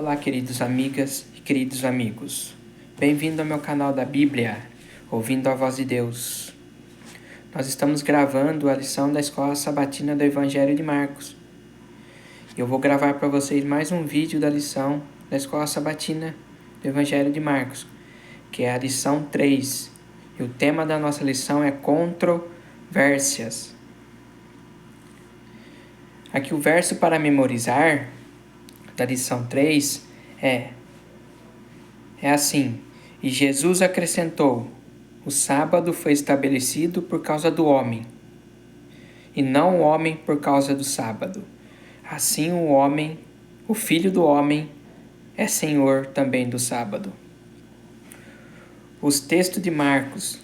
Olá, queridos amigas e queridos amigos. Bem-vindo ao meu canal da Bíblia, Ouvindo a Voz de Deus. Nós estamos gravando a lição da Escola Sabatina do Evangelho de Marcos. Eu vou gravar para vocês mais um vídeo da lição da Escola Sabatina do Evangelho de Marcos, que é a lição 3. E o tema da nossa lição é controvérsias. Aqui o verso para memorizar da lição 3 é assim: e Jesus acrescentou: o sábado foi estabelecido por causa do homem, e não o homem por causa do sábado. Assim o Filho do Homem, é Senhor também do sábado. Os textos de Marcos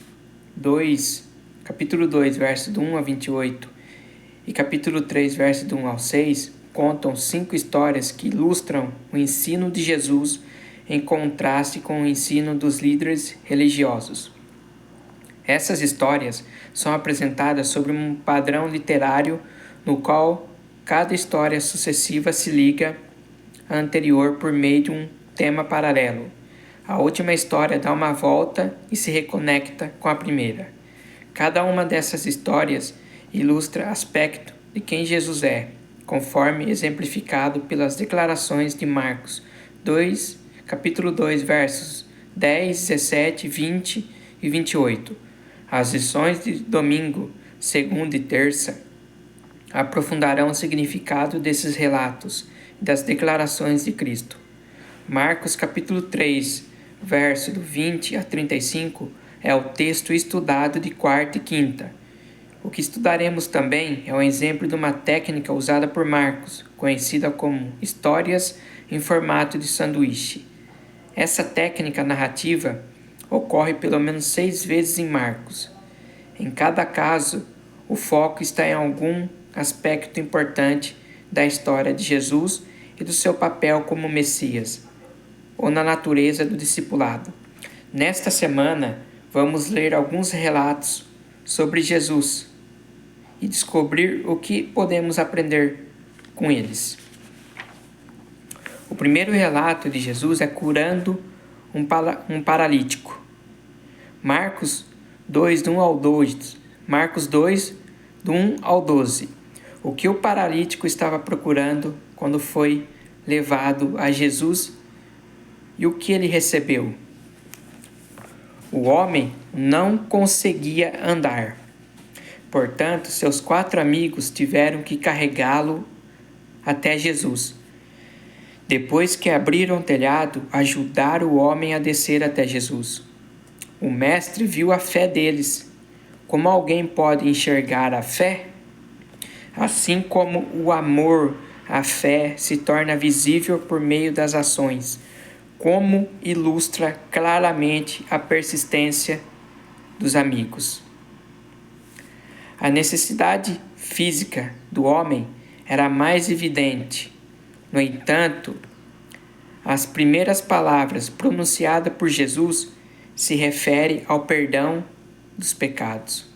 2, capítulo 2, verso do 1 a 28, e capítulo 3, verso do 1 ao 6, contam 5 histórias que ilustram o ensino de Jesus em contraste com o ensino dos líderes religiosos. Essas histórias são apresentadas sobre um padrão literário no qual cada história sucessiva se liga à anterior por meio de um tema paralelo. A última história dá uma volta e se reconecta com a primeira. Cada uma dessas histórias ilustra aspecto de quem Jesus é, conforme exemplificado pelas declarações de Marcos 2, capítulo 2, versos 10, 17, 20 e 28. As lições de domingo, segunda e terça aprofundarão o significado desses relatos e das declarações de Cristo. Marcos capítulo 3, verso do 20 a 35, é o texto estudado de quarta e quinta. O que estudaremos também é um exemplo de uma técnica usada por Marcos, conhecida como histórias em formato de sanduíche. Essa técnica narrativa ocorre pelo menos 6 vezes em Marcos. Em cada caso, o foco está em algum aspecto importante da história de Jesus e do seu papel como Messias, ou na natureza do discipulado. Nesta semana, vamos ler alguns relatos sobre Jesus e descobrir o que podemos aprender com eles. O primeiro relato de Jesus é curando um paralítico. Marcos 2, do 1 ao 2. Marcos 2, do 1 ao 12. O que o paralítico estava procurando quando foi levado a Jesus e o que ele recebeu? O homem não conseguia andar. Portanto, seus 4 amigos tiveram que carregá-lo até Jesus. Depois que abriram o telhado, ajudaram o homem a descer até Jesus. O mestre viu a fé deles. Como alguém pode enxergar a fé? Assim como o amor, a fé se torna visível por meio das ações, como ilustra claramente a persistência dos amigos. A necessidade física do homem era mais evidente. No entanto, as primeiras palavras pronunciadas por Jesus se referem ao perdão dos pecados.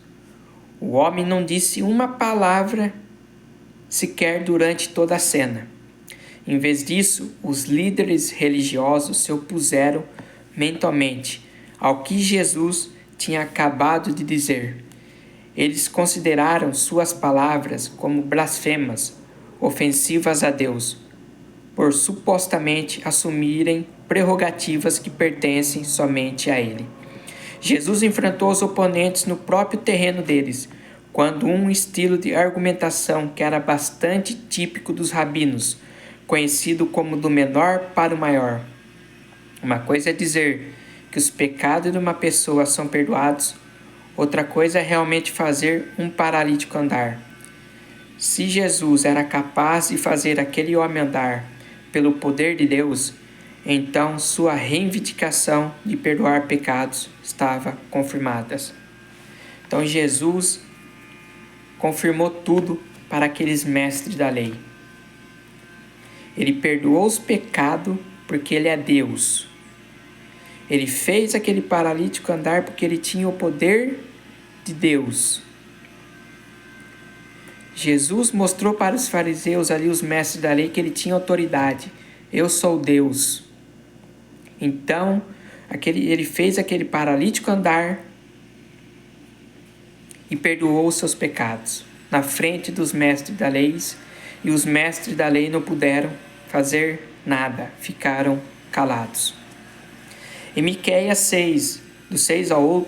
O homem não disse uma palavra sequer durante toda a cena. Em vez disso, os líderes religiosos se opuseram mentalmente ao que Jesus tinha acabado de dizer. Eles consideraram suas palavras como blasfemas, ofensivas a Deus, por supostamente assumirem prerrogativas que pertencem somente a Ele. Jesus enfrentou os oponentes no próprio terreno deles, quando um estilo de argumentação que era bastante típico dos rabinos, conhecido como do menor para o maior. Uma coisa é dizer que os pecados de uma pessoa são perdoados, outra coisa é realmente fazer um paralítico andar. Se Jesus era capaz de fazer aquele homem andar pelo poder de Deus, então sua reivindicação de perdoar pecados estava confirmada. Então Jesus confirmou tudo para aqueles mestres da lei. Ele perdoou os pecados porque ele é Deus. Ele fez aquele paralítico andar porque ele tinha o poder de Deus. Jesus mostrou para os fariseus ali, os mestres da lei, que ele tinha autoridade eu sou Deus. Então, ele fez aquele paralítico andar e perdoou os seus pecados na frente dos mestres da lei, e os mestres da lei não puderam fazer nada, ficaram calados. Em Miqueias 6, do 6 ao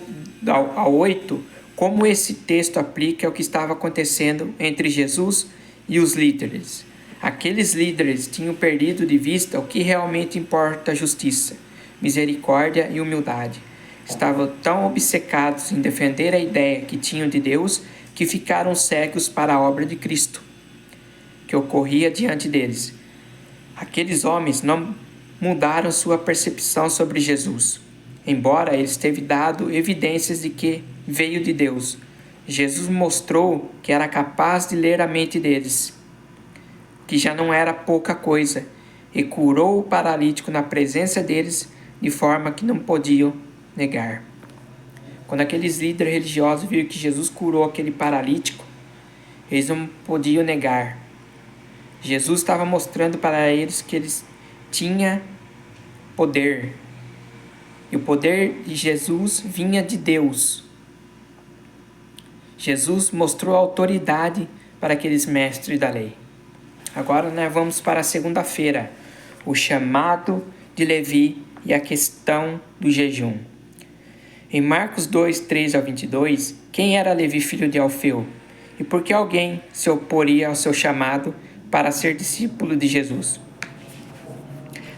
8, como esse texto aplica ao que estava acontecendo entre Jesus e os líderes. Aqueles líderes tinham perdido de vista o que realmente importa: justiça, misericórdia e humildade. Estavam tão obcecados em defender a ideia que tinham de Deus que ficaram cegos para a obra de Cristo, que ocorria diante deles. Aqueles homens não mudaram sua percepção sobre Jesus, embora eles tenham dado evidências de que veio de Deus. Jesus mostrou que era capaz de ler a mente deles, que já não era pouca coisa, e curou o paralítico na presença deles, de forma que não podiam negar. Quando aqueles líderes religiosos viram que Jesus curou aquele paralítico, eles não podiam negar. Jesus estava mostrando para eles que eles tinham poder. E o poder de Jesus vinha de Deus. Jesus mostrou autoridade para aqueles mestres da lei. Agora nós vamos para a segunda-feira, o chamado de Levi e a questão do jejum. Em Marcos 2, 3 ao 22, quem era Levi, filho de Alfeu? E por que alguém se oporia ao seu chamado para ser discípulo de Jesus?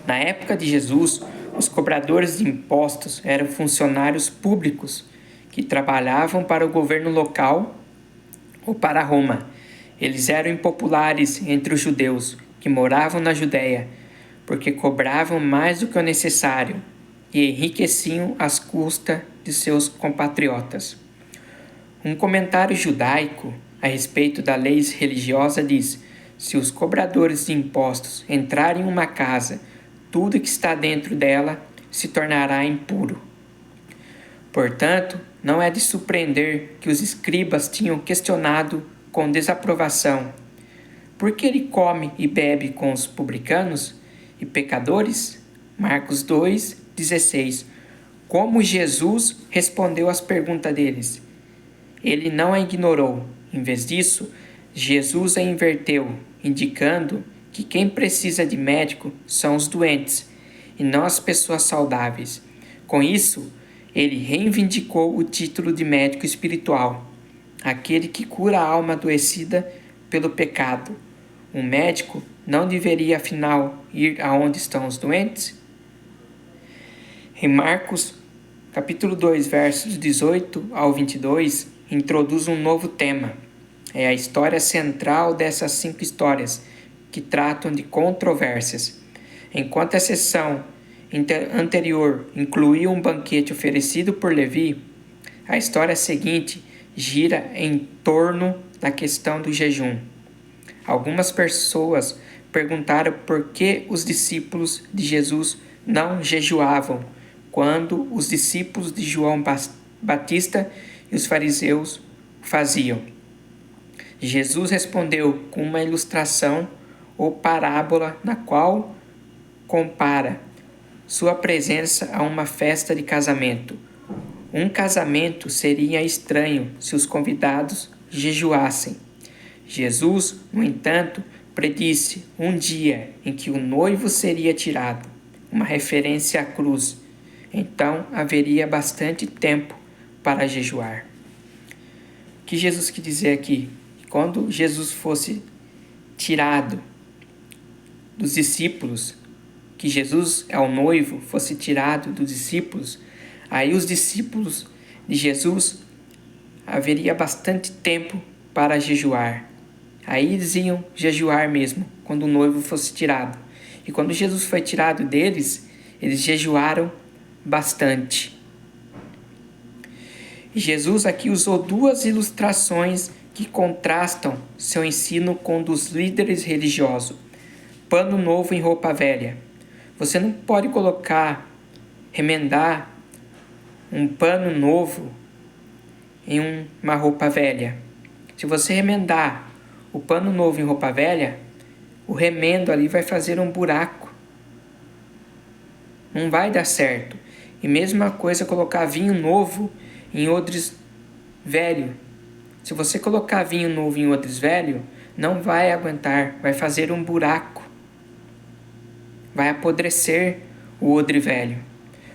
Na época de Jesus, os cobradores de impostos eram funcionários públicos que trabalhavam para o governo local ou para Roma. Eles eram impopulares entre os judeus que moravam na Judéia, porque cobravam mais do que o necessário e enriqueciam às custas de seus compatriotas. Um comentário judaico a respeito da lei religiosa diz: se os cobradores de impostos entrarem em uma casa, tudo que está dentro dela se tornará impuro. Portanto, não é de surpreender que os escribas tinham questionado com desaprovação: por que ele come e bebe com os publicanos e pecadores? Marcos 2, 16. Como Jesus respondeu às perguntas deles? Ele não a ignorou. Em vez disso, Jesus a inverteu, indicando que quem precisa de médico são os doentes e não as pessoas saudáveis. Com isso, ele reivindicou o título de médico espiritual, aquele que cura a alma adoecida pelo pecado. Um médico não deveria, afinal, ir aonde estão os doentes? Em Marcos, capítulo 2, versos 18 ao 22, introduz um novo tema. É a história central dessas 5 histórias, que tratam de controvérsias. Enquanto a sessão anterior incluía um banquete oferecido por Levi, a história seguinte gira em torno da questão do jejum. Algumas pessoas perguntaram por que os discípulos de Jesus não jejuavam, quando os discípulos de João Batista e os fariseus faziam. Jesus respondeu com uma ilustração ou parábola na qual compara sua presença a uma festa de casamento. Um casamento seria estranho se os convidados jejuassem. Jesus, no entanto, predisse um dia em que o noivo seria tirado, uma referência à cruz. Então haveria bastante tempo para jejuar. O que Jesus quis dizer aqui? Quando Jesus fosse tirado dos discípulos, que Jesus é o noivo, fosse tirado dos discípulos, aí os discípulos de Jesus haveria bastante tempo para jejuar. Aí eles iam jejuar mesmo, quando o noivo fosse tirado. E quando Jesus foi tirado deles, eles jejuaram bastante. E Jesus aqui usou 2 ilustrações que contrastam seu ensino com o dos líderes religiosos. Pano novo em roupa velha. Você não pode remendar um pano novo em uma roupa velha. Se você remendar o pano novo em roupa velha, o remendo ali vai fazer um buraco Não vai dar certo. E mesma coisa colocar vinho novo em odres velho. Se você colocar vinho novo em odres velho, não vai aguentar, vai fazer um buraco. Vai apodrecer o odre velho.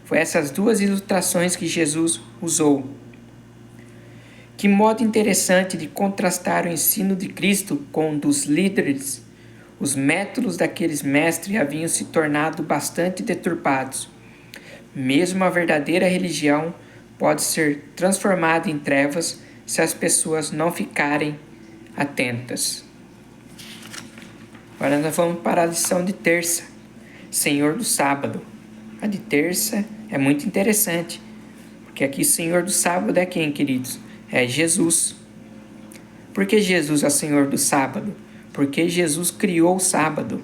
Foi essas duas ilustrações que Jesus usou. Que modo interessante de contrastar o ensino de Cristo com o dos líderes. Os métodos daqueles mestres haviam se tornado bastante deturpados. Mesmo a verdadeira religião pode ser transformada em trevas se as pessoas não ficarem atentas. Agora nós vamos para a lição de terça, Senhor do Sábado. A de terça é muito interessante, porque aqui Senhor do Sábado é quem, queridos? É Jesus. Por que Jesus é Senhor do Sábado? Porque Jesus criou o sábado.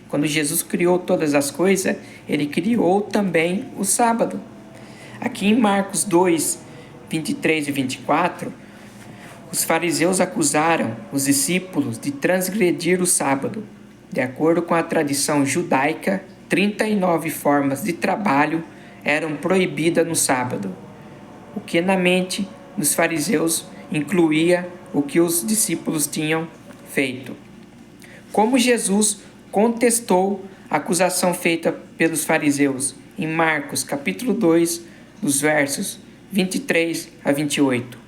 Quando Jesus criou todas as coisas, Ele criou também o sábado. Aqui em Marcos 2, 23 e 24, os fariseus acusaram os discípulos de transgredir o sábado. De acordo com a tradição judaica, 39 formas de trabalho eram proibidas no sábado, o que na mente dos fariseus incluía o que os discípulos tinham feito. Como Jesus contestou a acusação feita pelos fariseus em Marcos capítulo 2, dos versos 23 a 28.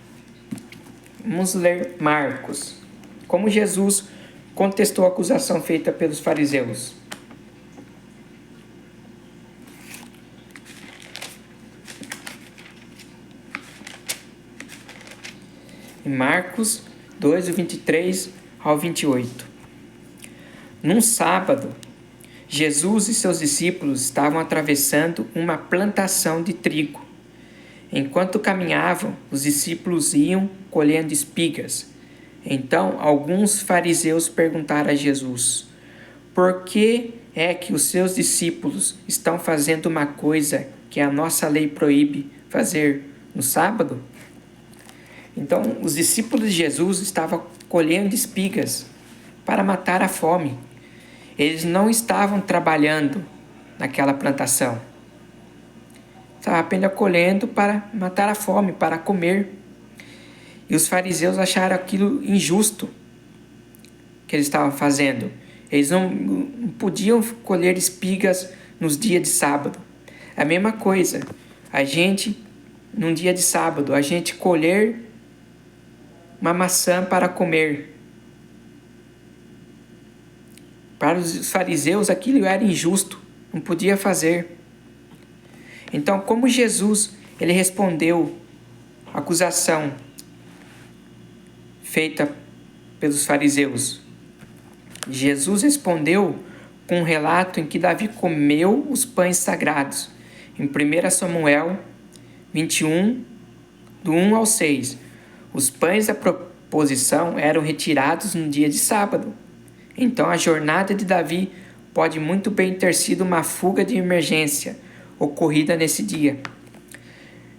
Vamos ler Marcos. Como Jesus contestou a acusação feita pelos fariseus. Em Marcos 2, 23 ao 28. Num sábado, Jesus e seus discípulos estavam atravessando uma plantação de trigo. Enquanto caminhavam, os discípulos iam colhendo espigas. Então, alguns fariseus perguntaram a Jesus: por que é que os seus discípulos estão fazendo uma coisa que a nossa lei proíbe fazer no sábado? Então, os discípulos de Jesus estavam colhendo espigas para matar a fome. Eles não estavam trabalhando naquela plantação. Estavam apenas colhendo para matar a fome, para comer. E os fariseus acharam aquilo injusto que eles estavam fazendo. Eles não podiam colher espigas nos dias de sábado. A mesma coisa, a gente, num dia de sábado, a gente colher uma maçã para comer. Para os fariseus aquilo era injusto, não podia fazer. Então, como Jesus, ele respondeu a acusação feita pelos fariseus? Jesus respondeu com um relato em que Davi comeu os pães sagrados. Em 1 Samuel 21, do 1 ao 6. Os pães da proposição eram retirados no dia de sábado. Então a jornada de Davi pode muito bem ter sido uma fuga de emergência ocorrida nesse dia.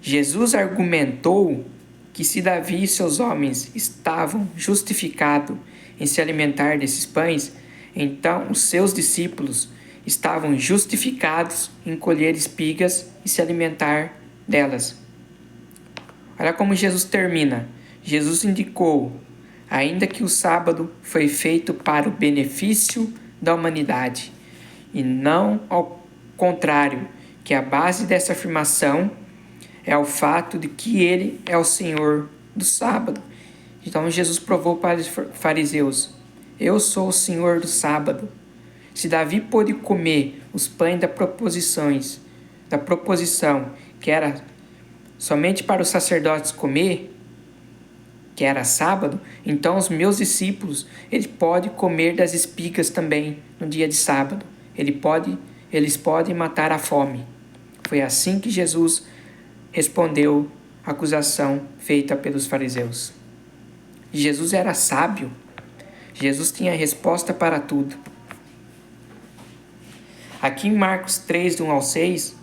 Jesus argumentou que se Davi e seus homens estavam justificados em se alimentar desses pães, então os seus discípulos estavam justificados em colher espigas e se alimentar delas. Olha como Jesus termina. Jesus indicou, ainda que o sábado foi feito para o benefício da humanidade, e não ao contrário, que a base dessa afirmação é o fato de que ele é o Senhor do sábado. Então Jesus provou para os fariseus: eu sou o Senhor do sábado. Se Davi pôde comer os pães da proposição, que era somente para os sacerdotes comer, que era sábado, então os meus discípulos, eles podem comer das espigas também no dia de sábado. Eles podem matar a fome. Foi assim que Jesus respondeu a acusação feita pelos fariseus. Jesus era sábio. Jesus tinha resposta para tudo. Aqui em Marcos 3, do 1 ao 6,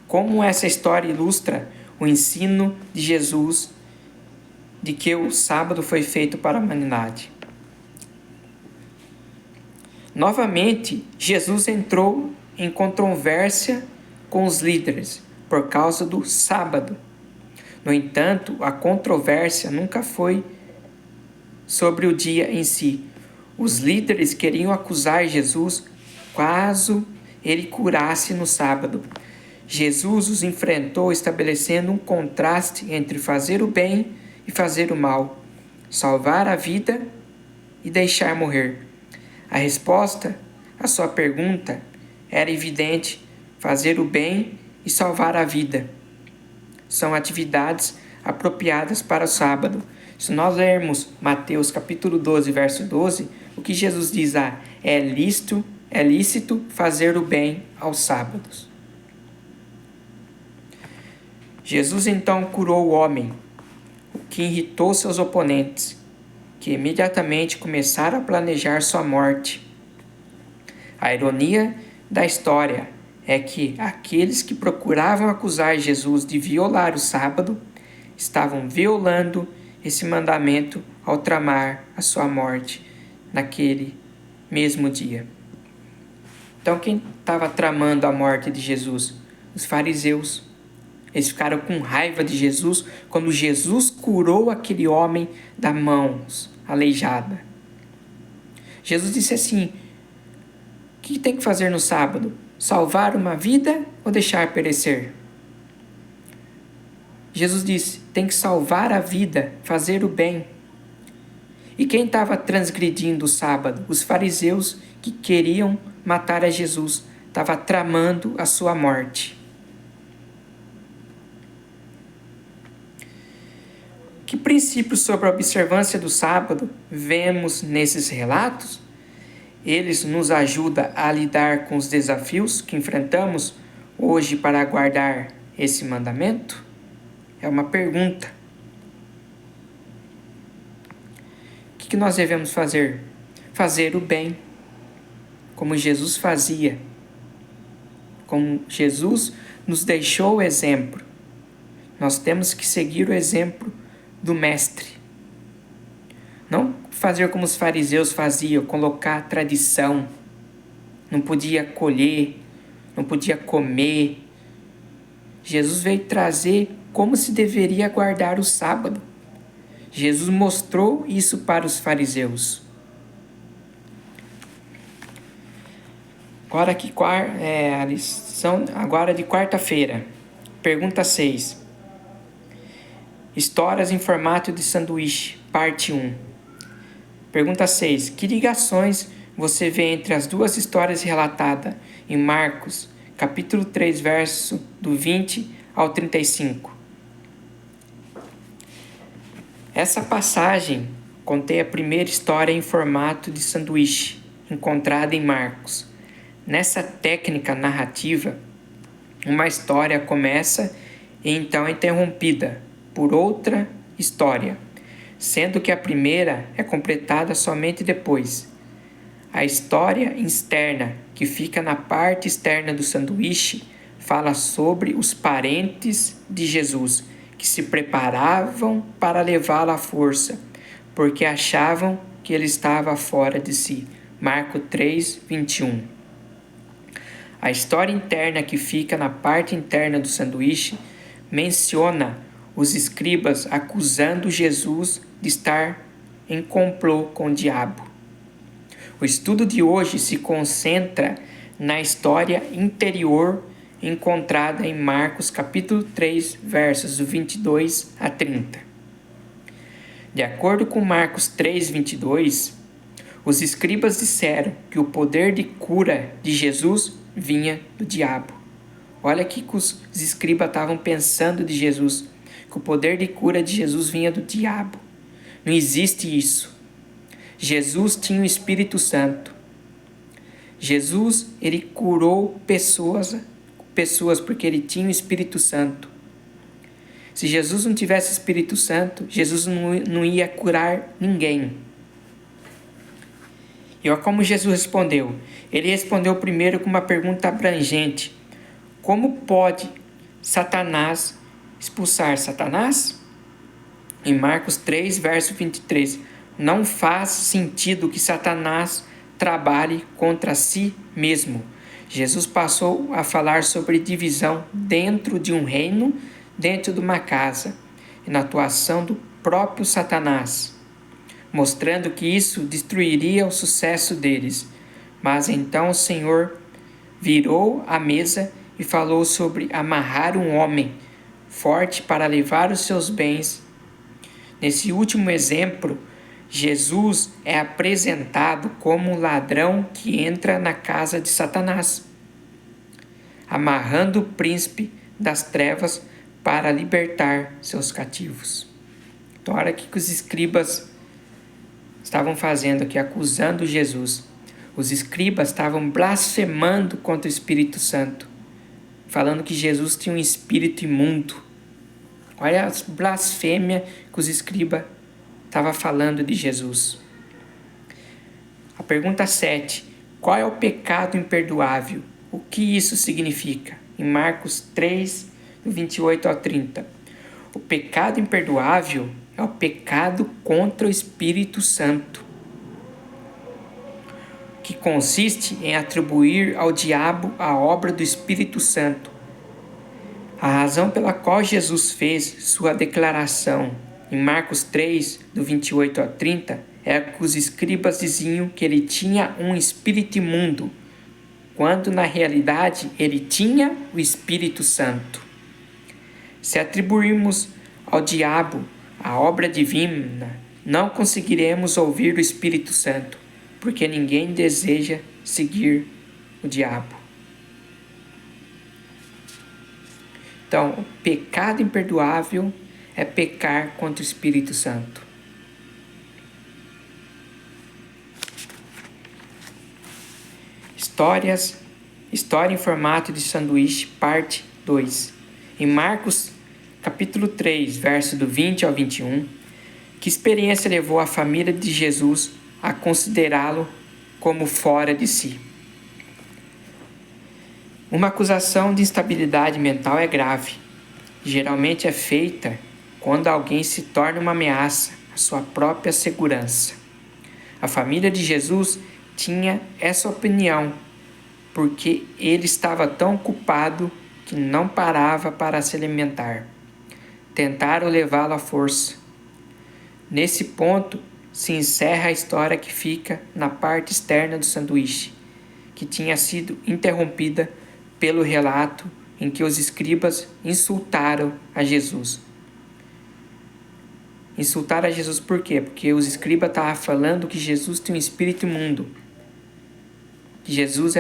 como essa história ilustra o ensino de Jesus de que o sábado foi feito para a humanidade. Novamente, Jesus entrou em controvérsia com os líderes por causa do sábado. No entanto, a controvérsia nunca foi sobre o dia em si. Os líderes queriam acusar Jesus caso ele curasse no sábado. Jesus os enfrentou estabelecendo um contraste entre fazer o bem e fazer o mal, salvar a vida e deixar morrer. A resposta à sua pergunta era evidente: fazer o bem e salvar a vida são atividades apropriadas para o sábado. Se nós lermos Mateus capítulo 12, verso 12, o que Jesus diz lá? É lícito fazer o bem aos sábados. Jesus então curou o homem, o que irritou seus oponentes, que imediatamente começaram a planejar sua morte. A ironia da história é que aqueles que procuravam acusar Jesus de violar o sábado estavam violando esse mandamento ao tramar a sua morte naquele mesmo dia. Então, quem estava tramando a morte de Jesus? Os fariseus. Eles ficaram com raiva de Jesus quando Jesus curou aquele homem da mão aleijada. Jesus disse assim: o que tem que fazer no sábado? Salvar uma vida ou deixar perecer? Jesus disse: tem que salvar a vida, fazer o bem. E quem estava transgredindo o sábado? Os fariseus que queriam matar a Jesus, estavam tramando a sua morte. Que princípios sobre a observância do sábado vemos nesses relatos? Eles nos ajudam a lidar com os desafios que enfrentamos hoje para guardar esse mandamento? É uma pergunta. O que nós devemos fazer? Fazer o bem, como Jesus fazia. Como Jesus nos deixou o exemplo. Nós temos que seguir o exemplo do Mestre. Não fazer como os fariseus faziam, colocar tradição. Não podia colher, não podia comer. Jesus veio trazer como se deveria guardar o sábado. Jesus mostrou isso para os fariseus. Agora a lição agora de quarta-feira. Pergunta 6. Histórias em formato de sanduíche, parte 1. Pergunta 6. Que ligações você vê entre as duas histórias relatadas em Marcos, capítulo 3, verso do 20 ao 35? Essa passagem contém a primeira história em formato de sanduíche, encontrada em Marcos. Nessa técnica narrativa, uma história começa e então é interrompida por outra história, sendo que a primeira é completada somente depois. A história externa, que fica na parte externa do sanduíche, fala sobre os parentes de Jesus, que se preparavam para levá-lo à força, porque achavam que ele estava fora de si. Marcos 3, 21. A história interna, que fica na parte interna do sanduíche, menciona os escribas acusando Jesus de estar em complô com o diabo. O estudo de hoje se concentra na história interior encontrada em Marcos capítulo 3, versos 22 a 30. De acordo com Marcos 3, 22, os escribas disseram que o poder de cura de Jesus vinha do diabo. Olha o que os escribas estavam pensando de Jesus, que o poder de cura de Jesus vinha do diabo. Não existe isso. Jesus tinha o Espírito Santo. Jesus, ele curou pessoas porque ele tinha o Espírito Santo. Se Jesus não tivesse Espírito Santo, Jesus não ia curar ninguém. E olha como Jesus respondeu. Ele respondeu primeiro com uma pergunta abrangente. Como pode Satanás expulsar Satanás? Em Marcos 3, verso 23. Não faz sentido que Satanás trabalhe contra si mesmo. Jesus passou a falar sobre divisão dentro de um reino, dentro de uma casa, e na atuação do próprio Satanás, mostrando que isso destruiria o sucesso deles. Mas então o Senhor virou a mesa e falou sobre amarrar um homem forte para levar os seus bens. Nesse último exemplo, Jesus é apresentado como um ladrão que entra na casa de Satanás, amarrando o príncipe das trevas para libertar seus cativos. Então, olha o que os escribas estavam fazendo aqui, acusando Jesus. Os escribas estavam blasfemando contra o Espírito Santo, falando que Jesus tinha um espírito imundo. Olha a blasfêmia que os escribas estavam falando de Jesus. A pergunta 7. Qual é o pecado imperdoável? O que isso significa? Em Marcos 3, do 28 ao 30. O pecado imperdoável é o pecado contra o Espírito Santo, que consiste em atribuir ao diabo a obra do Espírito Santo. A razão pela qual Jesus fez sua declaração em Marcos 3, do 28 ao 30, é que os escribas diziam que ele tinha um espírito imundo, quando na realidade ele tinha o Espírito Santo. Se atribuirmos ao diabo a obra divina, não conseguiremos ouvir o Espírito Santo, porque ninguém deseja seguir o diabo. Então, o pecado imperdoável é pecar contra o Espírito Santo. História em formato de sanduíche, parte 2. Em Marcos, capítulo 3, verso do 20 ao 21, que experiência levou a família de Jesus a considerá-lo como fora de si? Uma acusação de instabilidade mental é grave. Geralmente é feita quando alguém se torna uma ameaça à sua própria segurança. A família de Jesus tinha essa opinião, porque ele estava tão ocupado que não parava para se alimentar. Tentaram levá-lo à força. Nesse ponto se encerra a história que fica na parte externa do sanduíche, que tinha sido interrompida pelo relato em que os escribas insultaram a Jesus. Insultaram a Jesus por quê? Porque os escribas estavam falando que Jesus tinha um espírito imundo, que Jesus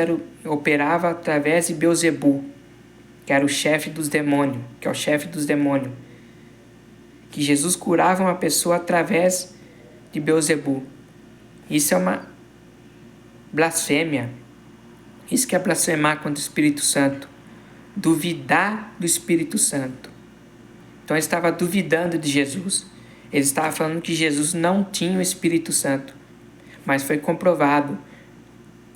operava através de Beelzebul, que era o chefe dos demônios, que é o chefe dos demônios, que Jesus curava uma pessoa através de Beelzebul. Isso é uma blasfêmia. Isso que é blasfemar contra o Espírito Santo. Duvidar do Espírito Santo. Então ele estava duvidando de Jesus. Ele estava falando que Jesus não tinha o Espírito Santo. Mas foi comprovado.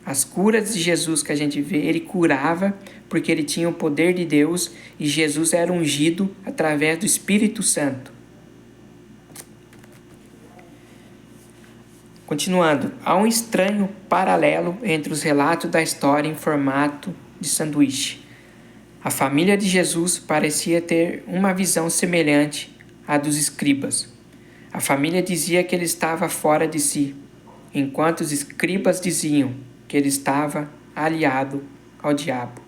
As curas de Jesus que a gente vê, ele curava porque ele tinha o poder de Deus e Jesus era ungido através do Espírito Santo. Continuando, há um estranho paralelo entre os relatos da história em formato de sanduíche. A família de Jesus parecia ter uma visão semelhante à dos escribas. A família dizia que ele estava fora de si, enquanto os escribas diziam que ele estava aliado ao diabo.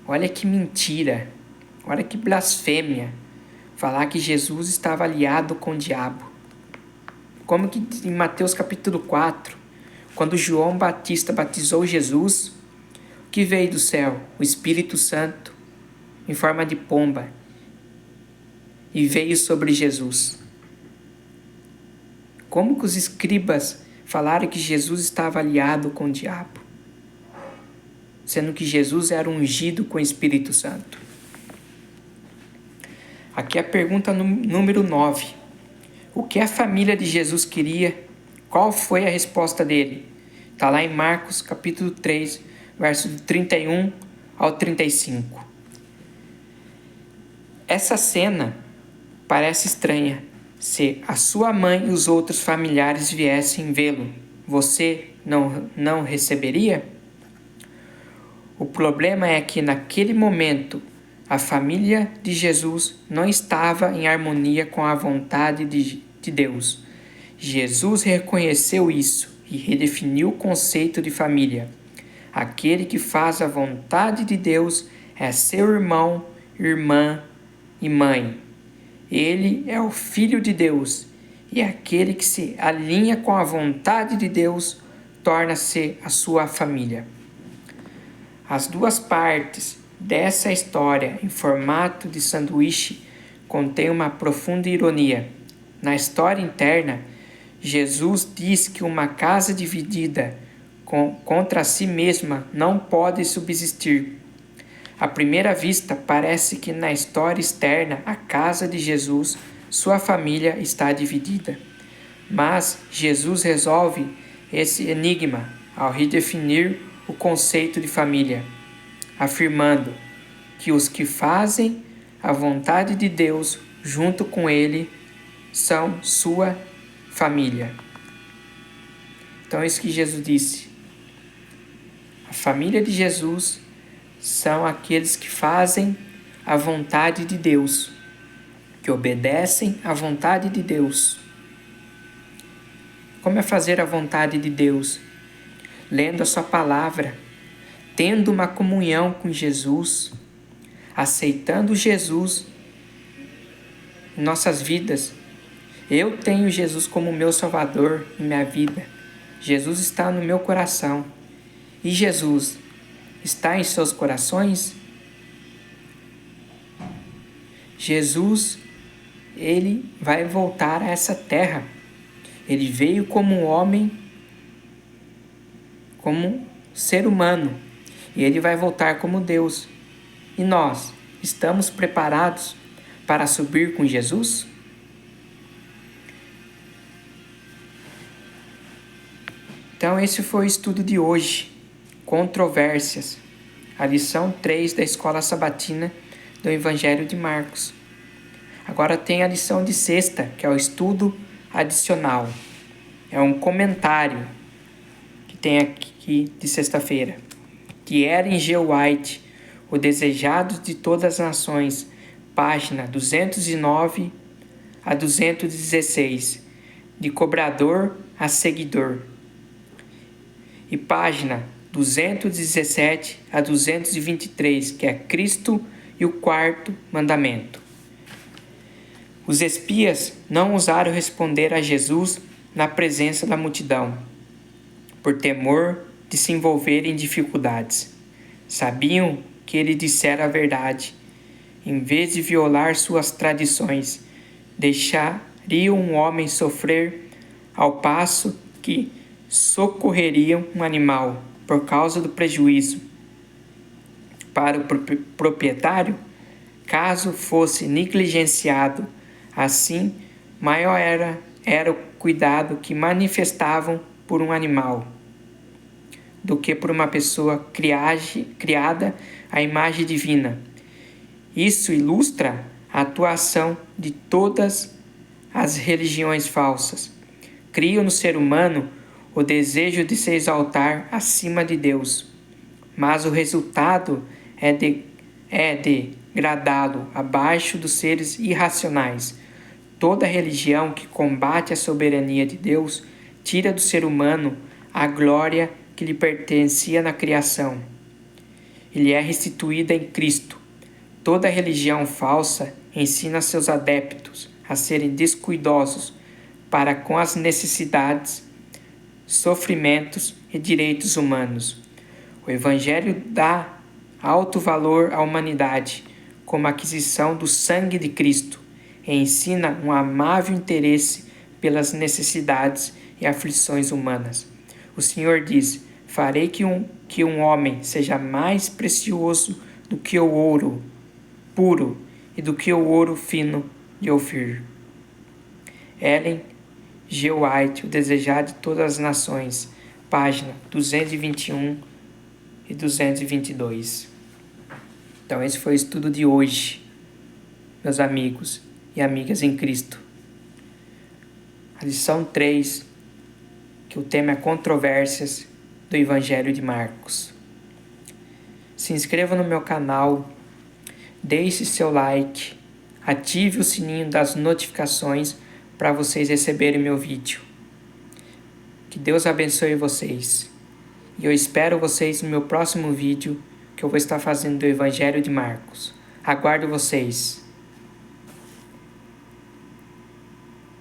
Olha que mentira, olha que blasfêmia falar que Jesus estava aliado com o diabo. Como que em Mateus capítulo 4, quando João Batista batizou Jesus, o que veio do céu? O Espírito Santo, em forma de pomba, e veio sobre Jesus. Como que os escribas falaram que Jesus estava aliado com o diabo, sendo que Jesus era ungido com o Espírito Santo? Aqui é a pergunta número 9. O que a família de Jesus queria? Qual foi a resposta dele? Está lá em Marcos capítulo 3, verso 31 ao 35. Essa cena parece estranha. Se a sua mãe e os outros familiares viessem vê-lo, você não receberia? O problema é que naquele momento a família de Jesus não estava em harmonia com a vontade de Deus. Jesus reconheceu isso e redefiniu o conceito de família. Aquele que faz a vontade de Deus é seu irmão, irmã e mãe. Ele é o Filho de Deus, e aquele que se alinha com a vontade de Deus torna-se a sua família. As duas partes dessa história, em formato de sanduíche, contêm uma profunda ironia. Na história interna, Jesus diz que uma casa dividida contra si mesma não pode subsistir. À primeira vista, parece que na história externa, a casa de Jesus, sua família está dividida. Mas Jesus resolve esse enigma ao redefinir o conceito de família, afirmando que os que fazem a vontade de Deus junto com Ele são sua família. Então é isso que Jesus disse. A família de Jesus são aqueles que fazem a vontade de Deus, que obedecem à vontade de Deus. Como é fazer a vontade de Deus? Lendo a sua palavra, tendo uma comunhão com Jesus, aceitando Jesus em nossas vidas. Eu tenho Jesus como meu Salvador em minha vida. Jesus está no meu coração. E Jesus está em seus corações? Jesus, ele vai voltar a essa terra. Ele veio como um homem, como ser humano, e ele vai voltar como Deus. E nós estamos preparados para subir com Jesus? Então esse foi o estudo de hoje. Controvérsias. A lição 3 da Escola Sabatina do Evangelho de Marcos. Agora tem a lição de sexta, que é o estudo adicional. É um comentário que tem aqui de sexta-feira. De Ellen G. White, O Desejado de Todas as Nações, página 209 a 216, de cobrador a seguidor. E página 217 a 223, que é Cristo e o quarto mandamento. Os espias não ousaram responder a Jesus na presença da multidão, por temor de se envolver em dificuldades. Sabiam que ele dissera a verdade. Em vez de violar suas tradições, deixariam um homem sofrer ao passo que socorreriam um animal por causa do prejuízo. Para o proprietário, caso fosse negligenciado, assim maior era o cuidado que manifestavam por um animal do que por uma pessoa criada à imagem divina. Isso ilustra a atuação de todas as religiões falsas. Criam no ser humano o desejo de se exaltar acima de Deus, mas o resultado é degradá-lo abaixo dos seres irracionais. Toda religião que combate a soberania de Deus tira do ser humano a glória que lhe pertencia na criação. Ele é restituída em Cristo. Toda religião falsa ensina seus adeptos a serem descuidosos para com as necessidades, sofrimentos e direitos humanos. O Evangelho dá alto valor à humanidade como aquisição do sangue de Cristo e ensina um amável interesse pelas necessidades e aflições humanas. O Senhor diz: farei que um homem seja mais precioso do que o ouro puro e do que o ouro fino de Ofir. Ellen G. White, O Desejado de Todas as Nações, página 221 e 222. Então esse foi o estudo de hoje, meus amigos e amigas em Cristo. A lição 3, que o tema é controvérsias do Evangelho de Marcos. se inscreva no meu canal, deixe seu like, ative o sininho das notificações para vocês receberem meu vídeo. Que Deus abençoe vocês. E eu espero vocês no meu próximo vídeo que eu vou estar fazendo do Evangelho de Marcos. Aguardo vocês.